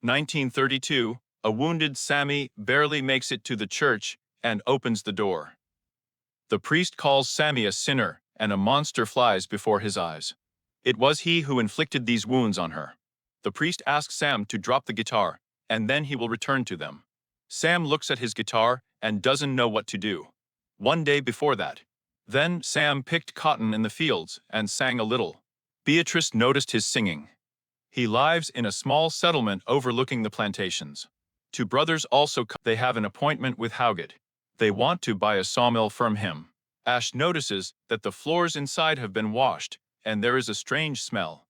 1932, a wounded Sammy barely makes it to the church and opens the door. The priest calls Sammy a sinner, and a monster flies before his eyes. It was he who inflicted these wounds on her. The priest asks Sam to drop the guitar, and then he will return to them. Sam looks at his guitar and doesn't know what to do. One day before that. Then Sam picked cotton in the fields and sang a little. Beatrice noticed his singing. He lives in a small settlement overlooking the plantations. Two brothers also come. They have an appointment with Hauget. They want to buy a sawmill from him. Ash notices that the floors inside have been washed, and there is a strange smell.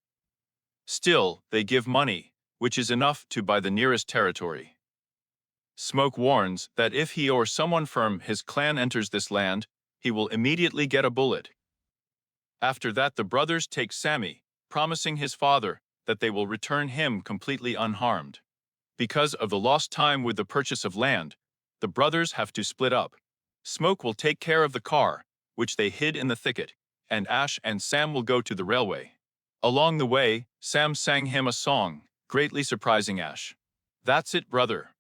Still, they give money, which is enough to buy the nearest territory. Smok warns that if he or someone from his clan enters this land, he will immediately get a bullet. After that, the brothers take Sammy, promising his father that they will return him completely unharmed. Because of the lost time with the purchase of land, the brothers have to split up. Smok will take care of the car, which they hid in the thicket, and Ash and Sam will go to the railway. Along the way, Sam sang him a song, greatly surprising Ash. That's it, brother.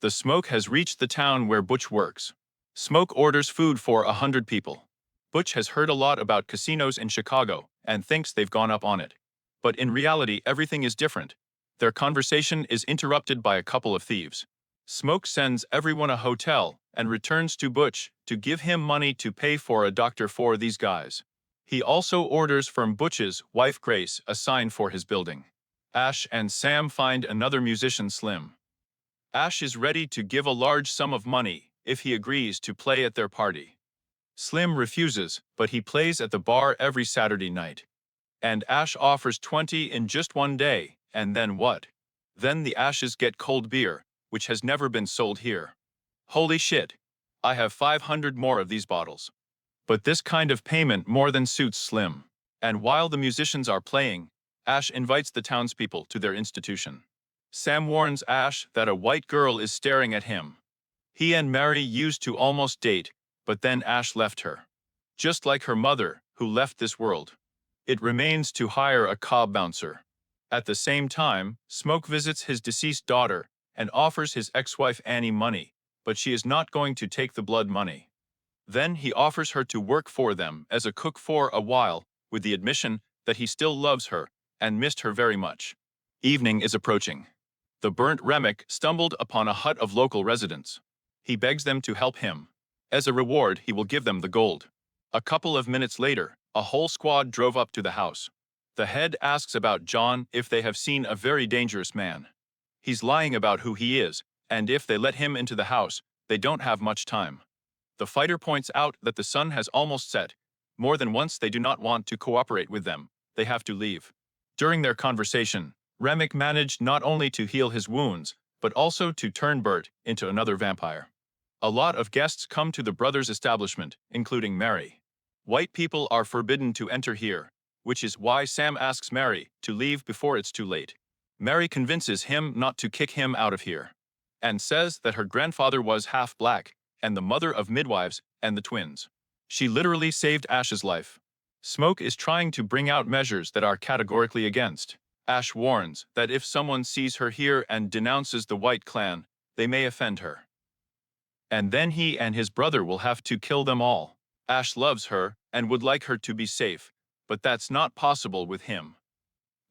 The Smok has reached the town where Butch works. Smok orders food for 100 people. Butch has heard a lot about casinos in Chicago and thinks they've gone up on it. But in reality, everything is different. Their conversation is interrupted by a couple of thieves. Smok sends everyone a hotel and returns to Butch to give him money to pay for a doctor for these guys. He also orders from Butch's wife Grace a sign for his building. Ash and Sam find another musician, Slim. Ash is ready to give a large sum of money if he agrees to play at their party. Slim refuses, but he plays at the bar every Saturday night. And Ash offers 20 in just one day, and then what? Then the Ashes get cold beer, which has never been sold here. Holy shit! I have 500 more of these bottles. But this kind of payment more than suits Slim. And while the musicians are playing, Ash invites the townspeople to their institution. Sam warns Ash that a white girl is staring at him. He and Mary used to almost date, but then Ash left her. Just like her mother, who left this world. It remains to hire a cob bouncer. At the same time, Smok visits his deceased daughter and offers his ex-wife Annie money, but she is not going to take the blood money. Then he offers her to work for them as a cook for a while, with the admission that he still loves her and missed her very much. Evening is approaching. The burnt Remick stumbled upon a hut of local residents. He begs them to help him. As a reward, he will give them the gold. A couple of minutes later, a whole squad drove up to the house. The head asks about John if they have seen a very dangerous man. He's lying about who he is, and if they let him into the house, they don't have much time. The fighter points out that the sun has almost set. More than once they do not want to cooperate with them. They have to leave. During their conversation, Remick managed not only to heal his wounds, but also to turn Bert into another vampire. A lot of guests come to the brothers' establishment, including Mary. White people are forbidden to enter here, which is why Sam asks Mary to leave before it's too late. Mary convinces him not to kick him out of here, and says that her grandfather was half black and the mother of midwives and the twins. She literally saved Ash's life. Smok is trying to bring out measures that are categorically against. Ash warns that if someone sees her here and denounces the White Clan, they may offend her. And then he and his brother will have to kill them all. Ash loves her and would like her to be safe, but that's not possible with him.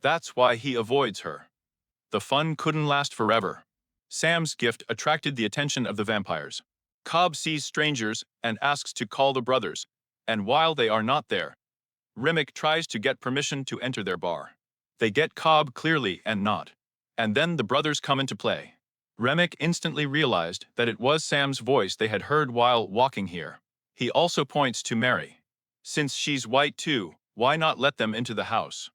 That's why he avoids her. The fun couldn't last forever. Sam's gift attracted the attention of the vampires. Cobb sees strangers and asks to call the brothers, and while they are not there, Remick tries to get permission to enter their bar. They get Cobb clearly and not. And then the brothers come into play. Remick instantly realized that it was Sam's voice they had heard while walking here. He also points to Mary. Since she's white too, why not let them into the house?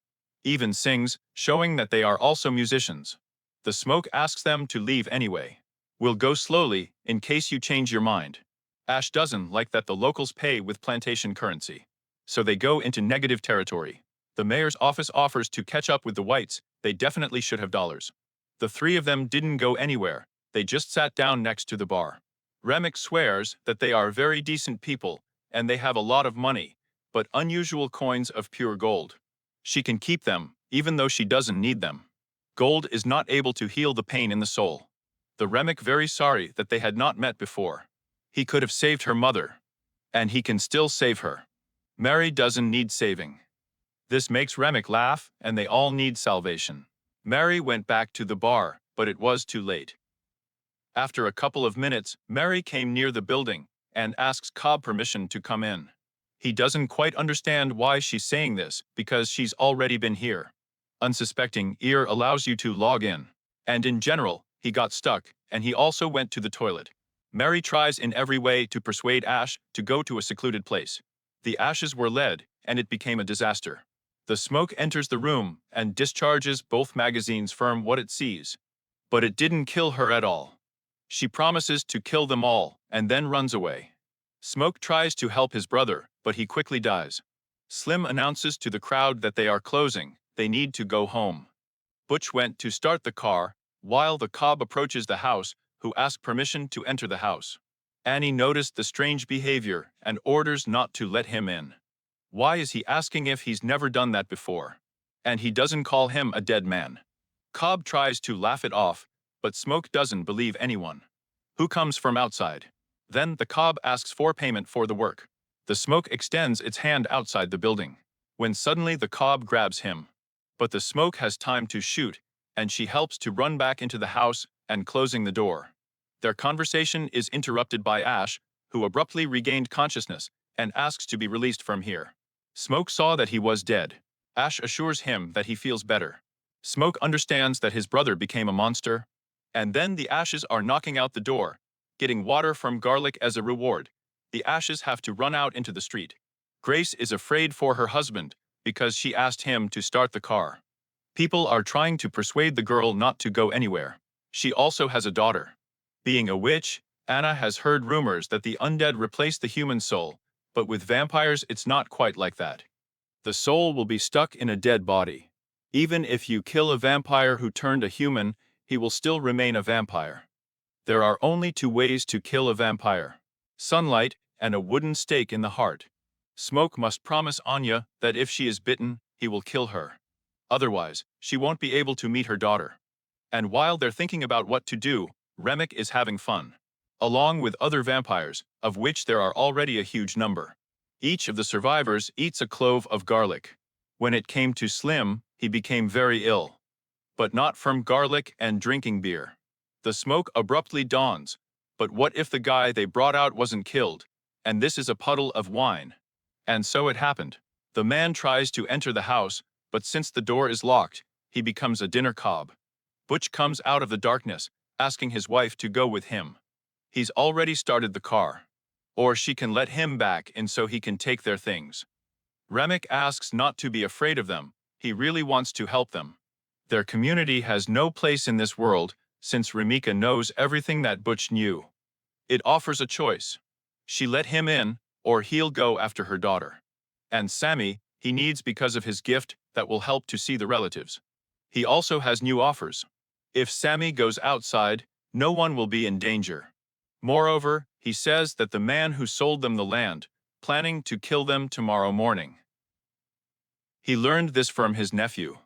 Even sings, showing that they are also musicians. The Smok asks them to leave anyway. We'll go slowly, in case you change your mind. Ash doesn't like that the locals pay with plantation currency. So they go into negative territory. The mayor's office offers to catch up with the whites. They definitely should have dollars. The three of them didn't go anywhere. They just sat down next to the bar. Remick swears that they are very decent people, and they have a lot of money, but unusual coins of pure gold. She can keep them, even though she doesn't need them. Gold is not able to heal the pain in the soul. The Remick very sorry that they had not met before. He could have saved her mother. And he can still save her. Mary doesn't need saving. This makes Remick laugh, and they all need salvation. Mary went back to the bar, but it was too late. After a couple of minutes, Mary came near the building and asks Cobb permission to come in. He doesn't quite understand why she's saying this, because she's already been here. Unsuspecting ear allows you to log in. And in general, he got stuck, and he also went to the toilet. Mary tries in every way to persuade Ash to go to a secluded place. The ashes were lead, and it became a disaster. The smoke enters the room and discharges both magazines from what it sees. But it didn't kill her at all. She promises to kill them all, and then runs away. Smoke tries to help his brother, but he quickly dies. Slim announces to the crowd that they are closing, they need to go home. Butch went to start the car, while the Cobb approaches the house, who ask permission to enter the house. Annie noticed the strange behavior and orders not to let him in. Why is he asking if he's never done that before? And he doesn't call him a dead man. Cobb tries to laugh it off, but Smoke doesn't believe anyone. Who comes from outside? Then the Cobb asks for payment for the work. The Smoke extends its hand outside the building, when suddenly the Cobb grabs him. But the Smoke has time to shoot, and she helps to run back into the house and closing the door. Their conversation is interrupted by Ash, who abruptly regained consciousness and asks to be released from here. Smoke saw that he was dead. Ash assures him that he feels better. Smoke understands that his brother became a monster. And then the ashes are knocking out the door, getting water from Garlic as a reward. The ashes have to run out into the street. Grace is afraid for her husband because she asked him to start the car. People are trying to persuade the girl not to go anywhere. She also has a daughter. Being a witch, Anna has heard rumors that the undead replace the human soul, but with vampires it's not quite like that. The soul will be stuck in a dead body. Even if you kill a vampire who turned a human, he will still remain a vampire. There are only two ways to kill a vampire: sunlight and a wooden stake in the heart. Smoke must promise Anya that if she is bitten, he will kill her. Otherwise, she won't be able to meet her daughter. And while they're thinking about what to do, Remick is having fun. Along with other vampires, of which there are already a huge number. Each of the survivors eats a clove of garlic. When it came to Slim, he became very ill. But not from garlic and drinking beer. The Smoke abruptly dawns. But what if the guy they brought out wasn't killed, and this is a puddle of wine? And so it happened. The man tries to enter the house, but since the door is locked, he becomes a dinner Cobb. Butch comes out of the darkness, asking his wife to go with him. He's already started the car. Or she can let him back in so he can take their things. Remick asks not to be afraid of them. He really wants to help them. Their community has no place in this world, since Remika knows everything that Butch knew. It offers a choice. She let him in, or he'll go after her daughter. And Sammy, he needs because of his gift that will help to see the relatives. He also has new offers. If Sammy goes outside, no one will be in danger. Moreover, he says that the man who sold them the land, planning to kill them tomorrow morning. He learned this from his nephew.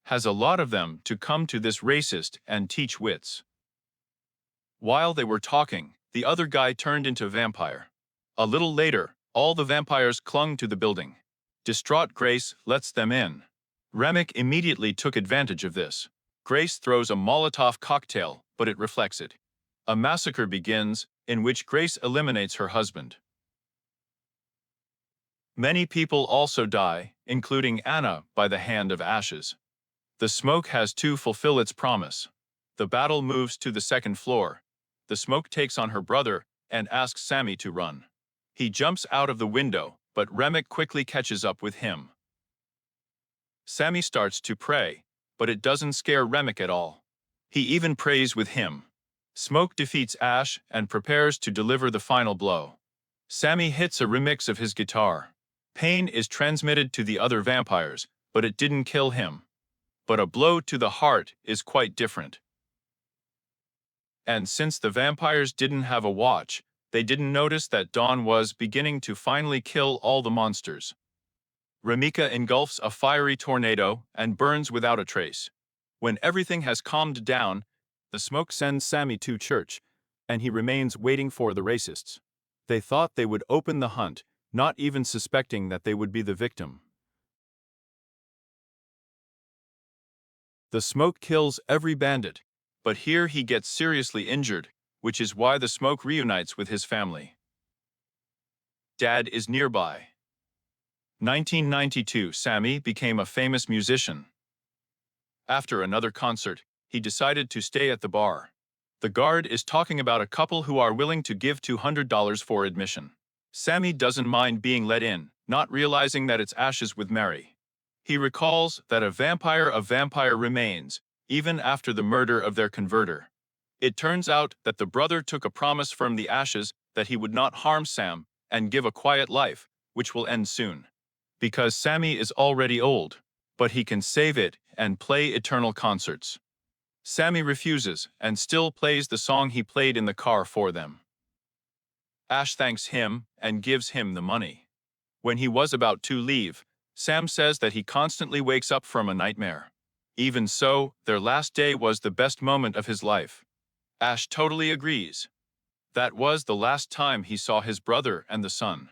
Has a lot of them to come to this racist and teach wits. While they were talking, the other guy turned into a vampire. A little later, all the vampires clung to the building. Distraught Grace lets them in. Remick immediately took advantage of this. Grace throws a Molotov cocktail, but it reflects it. A massacre begins, in which Grace eliminates her husband. Many people also die, including Anna, by the hand of ashes. The Smoke has to fulfill its promise. The battle moves to the second floor. The Smoke takes on her brother and asks Sammy to run. He jumps out of the window, but Remick quickly catches up with him. Sammy starts to pray, but it doesn't scare Remick at all. He even prays with him. Smoke defeats Ash and prepares to deliver the final blow. Sammy hits a remix of his guitar. Pain is transmitted to the other vampires, but it didn't kill him. But a blow to the heart is quite different. And since the vampires didn't have a watch, they didn't notice that dawn was beginning to finally kill all the monsters. Remika engulfs a fiery tornado and burns without a trace. When everything has calmed down, the Smok sends Sammy to church, and he remains waiting for the racists. They thought they would open the hunt, not even suspecting that they would be the victim. The Smok kills every bandit, but here he gets seriously injured, which is why the Smok reunites with his family. Dad is nearby. 1992, Sammy became a famous musician. After another concert, he decided to stay at the bar. The guard is talking about a couple who are willing to give $200 for admission. Sammy doesn't mind being let in, not realizing that it's Ashes with Mary. He recalls that a vampire remains, even after the murder of their converter. It turns out that the brother took a promise from the Ashes that he would not harm Sam and give a quiet life, which will end soon. Because Sammy is already old, but he can save it and play eternal concerts. Sammy refuses and still plays the song he played in the car for them. Ash thanks him and gives him the money. When he was about to leave, Sam says that he constantly wakes up from a nightmare. Even so, their last day was the best moment of his life. Ash totally agrees. That was the last time he saw his brother and the sun.